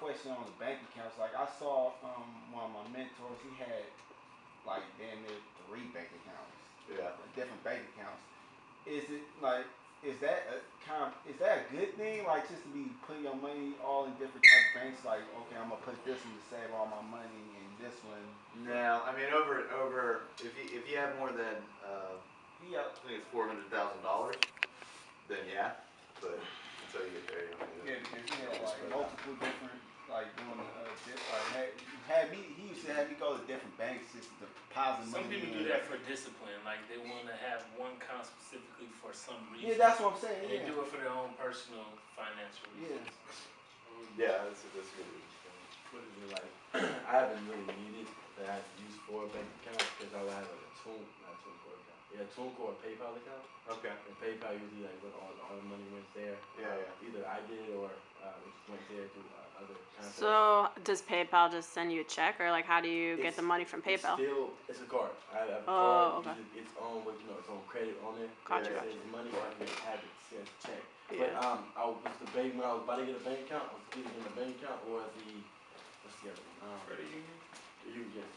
question on the bank accounts. Like I saw one of my mentors, he had like damn near 3 bank accounts. Yeah. Different bank accounts. Is it like is that a is that a good thing? Like just to be putting your money all in different type of banks. Like okay, I'm gonna put this one to save all my money, and this one. No, I mean over if you have more than Yeah. I think it's $400,000, then yeah. But until you get there, you don't need it. Yeah, because he had like multiple different like doing he used to have me go to different banks just to deposit money. Some people do that for discipline, like they want to have one account specifically for some reason. Yeah, that's what I'm saying. They do it for their own personal financial reasons. Yeah, that's a good reason. What is it like? I haven't really needed that I have to use for a bank account because I would have like a TuneCore account. Yeah, TuneCore or PayPal account. Okay. And PayPal usually like when all the money went there. Yeah. Either I did or it just went there through other contacts. So does PayPal just send you a check, or like how do you get the money from PayPal? It's a card. I have a card. Okay. It's on with its own credit on there. Gotcha. It says money, or I can have it sent check. Yeah. But I was debating when I was about to get a bank account. I was either getting a bank account or what's the other one? Credit union.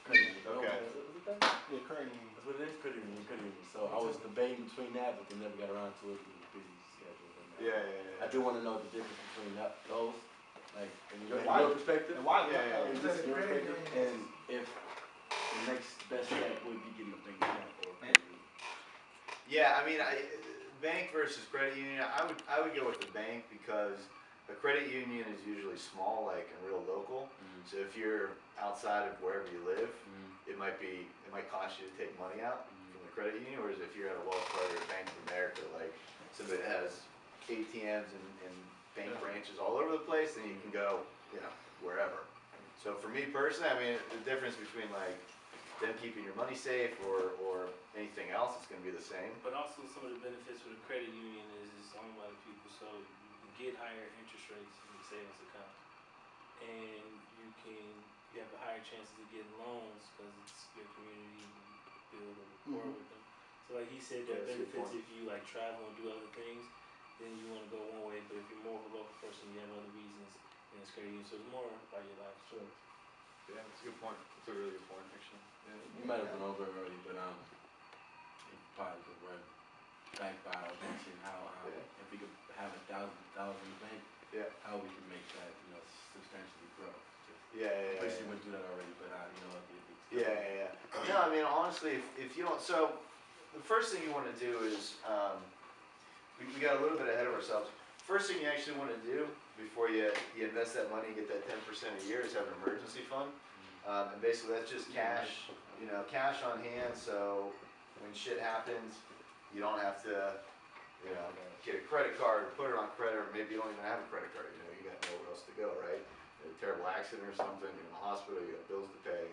Credit union. Okay. Was it that? Yeah, credit union. That's what it is. Credit union. So I was debating between that, but they never got around to it. It was a busy schedule. Yeah. I do want to know the difference between those. Like, in your perspective? And why? Yeah. Just your perspective, and if the next best step would be getting a bank account or credit union. Yeah, I mean, bank versus credit union. I would go with the bank because a credit union is usually small, like and real local. So if you're outside of wherever you live, it might cost you to take money out from the credit union. Whereas if you're at a Wells Fargo or Bank of America, like somebody that has ATMs and bank branches all over the place, then you can go, wherever. So for me personally, I mean, the difference between like them keeping your money safe or anything else, it's going to be the same. But also some of the benefits with a credit union is it's owned by the people, so you can get higher interest rates in your savings account, and you have a higher chances of getting loans because it's your community, you build a rapport with them. So like he said, there are benefits if you like travel and do other things, then you want to go one way. But if you're more of a local person, you have other reasons, then it's credit union. So it's more about your life choice. Yeah, that's a good point. That's a really good point, actually. Yeah. You might have been over it already, but you probably could run back by mentioning how if we could have $1,000 in the bank, how we can make that substantially grow. Yeah. I wish you went through that already, but Yeah. No, I mean honestly, if you don't, so the first thing you want to do is we got a little bit ahead of ourselves. First thing you actually want to do before you invest that money and get that 10% a year is have an emergency fund. And basically that's just cash, cash on hand. So when shit happens, you don't have to, get a credit card or put it on credit, or maybe you don't even have a credit card. You got nowhere else to go, right? A terrible accident or something, you're in the hospital, you got bills to pay,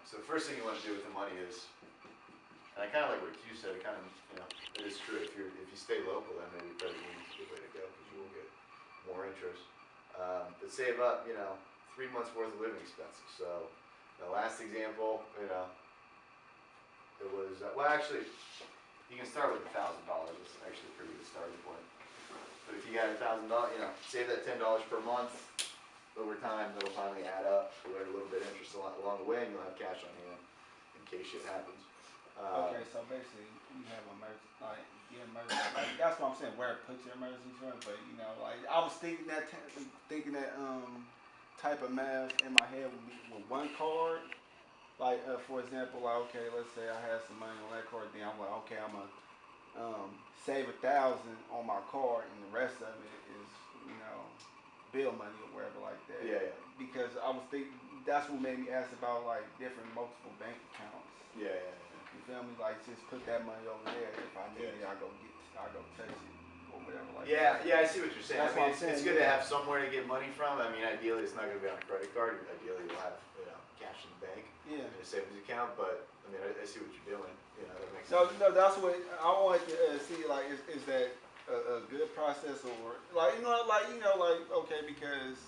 So the first thing you want to do with the money is, and I kind of like what you said, it is true. If you stay local, then maybe credit union is a good way to go because you will get more interest. But save up, 3 months worth of living expenses. So the last example, it was, actually, you can start with $1,000. It's actually a pretty good starting point. But if you got $1,000, save that $10 per month. Over time, that'll finally add up. You'll earn a little bit of interest along the way, and you'll have cash on hand in case shit happens. Okay, so basically, you have emergency, that's what I'm saying. Where it puts your emergency fund, but I was thinking that type of math in my head would be with one card. Like for example, okay, let's say I had some money on that card, then I'm like, okay, I'm gonna save 1,000 on my card, and the rest of it is bill money or whatever like that. Yeah. Because I was thinking that's what made me ask about like different multiple bank accounts. Yeah. You feel me? Like just put that money over there. If I need it, I go touch it or whatever like that. Yeah, I see what you're saying. That's I mean, what I'm saying, it's good to have somewhere to get money from. I mean, ideally, it's not going to be on a credit card. Ideally, you'll have cash in the bank in a savings account. But I mean, I see what you're doing. That makes sense. No, that's what I wanted to see. Like, is that a good process or okay, because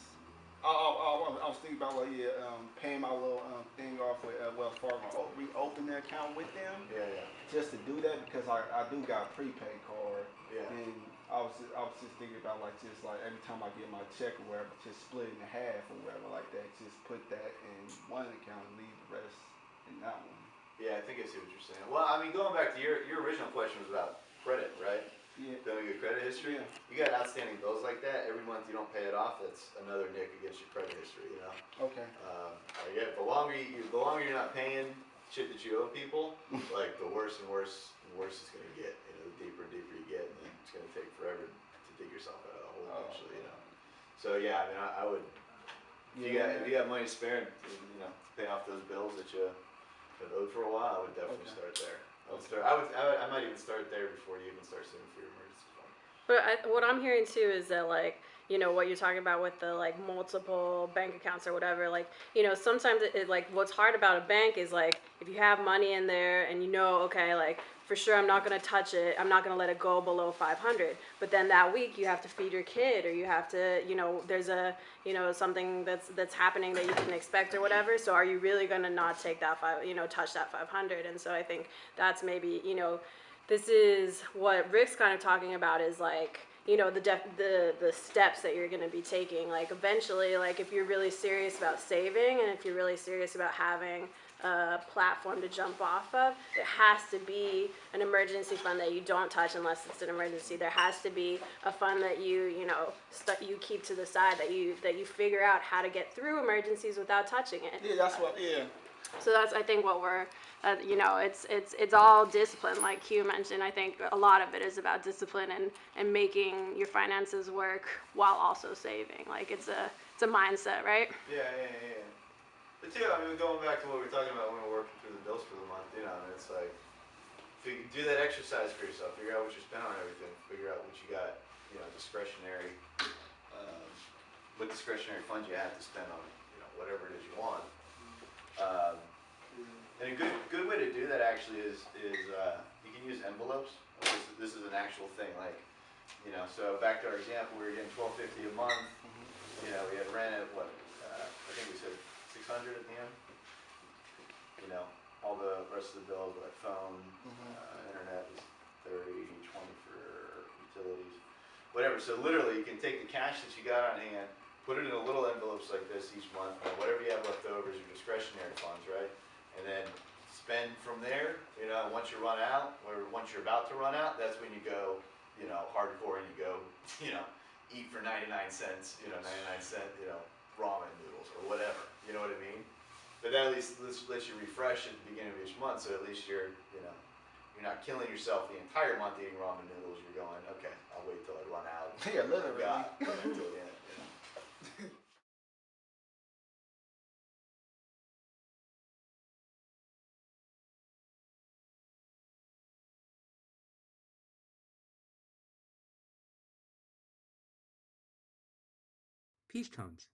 I was thinking about like paying my little thing off with Wells Fargo, reopen the account with them. Yeah. Just to do that because I do got a prepaid card. Yeah. And I was just thinking about like just like every time I get my check or whatever, just split it in half or whatever like that. Just put that in one account and leave the rest in that one. Yeah, I think I see what you're saying. Well, I mean, going back to your original question was about credit, right? Yeah. Building your credit history. Yeah. You got outstanding bills like that. Every month you don't pay it off. That's another nick against your credit history. You know. Okay. Yeah. The longer you're not paying shit that you owe people, like the worse and worse it's gonna get. You know, the deeper and deeper you get, and then it's gonna take forever to dig yourself out of the hole eventually. You know. So yeah, I mean, I would. If you got money spared, you know, pay off those bills that you have owed for a while, I would definitely start there. I might even start there before you even start saving for your emergency fund. But what I'm hearing too is that like, you know, what you're talking about with the like multiple bank accounts or whatever, like, you know, sometimes it like what's hard about a bank is like if you have money in there and you know, okay, like for sure I'm not gonna touch it, I'm not gonna let it go below 500. But then that week you have to feed your kid or you have to, you know, there's a, you know, something that's happening that you didn't expect or whatever. So are you really gonna not take that touch that 500? And so I think that's maybe, you know, this is what Rick's kind of talking about is like, you know, the steps that you're going to be taking. Like eventually, like if you're really serious about saving and if you're really serious about having a platform to jump off of, there has to be an emergency fund that you don't touch unless it's an emergency. There has to be a fund that you keep to the side that you figure out how to get through emergencies without touching it. Yeah, that's what. Yeah. So that's I think what we're, you know, it's all discipline, like Q mentioned. I think a lot of it is about discipline and making your finances work while also saving. Like it's a mindset, right? Yeah. But too, I mean, going back to what we were talking about when we're working through the bills for the month, you know, and it's like, do that exercise for yourself. Figure out what you spend on everything. Figure out what you got, you know, discretionary, what discretionary funds you have to spend on, you know, whatever it is you want. And a good way to do that actually is you can use envelopes. This is an actual thing, like, you know. So back to our example, we were getting $12.50 a month. You know, we had rent at what? I think we said $600 at the end. You know, all the rest of the bills like phone, internet was $30, $20 for utilities, whatever. So literally, you can take the cash that you got on hand, put it in a little envelopes like this each month, and whatever you have left over is your discretionary funds, right? And then spend from there, you know, once you run out, or once you're about to run out, that's when you go, you know, hardcore and you go, you know, eat for 99 cents, you know, 99-cent, you know, ramen noodles or whatever, you know what I mean? But that at least lets you refresh at the beginning of each month, so at least you're, you know, you're not killing yourself the entire month eating ramen noodles. You're going, okay, I'll wait till I run out. Yeah, literally. Until the end, you know. PeaceTones.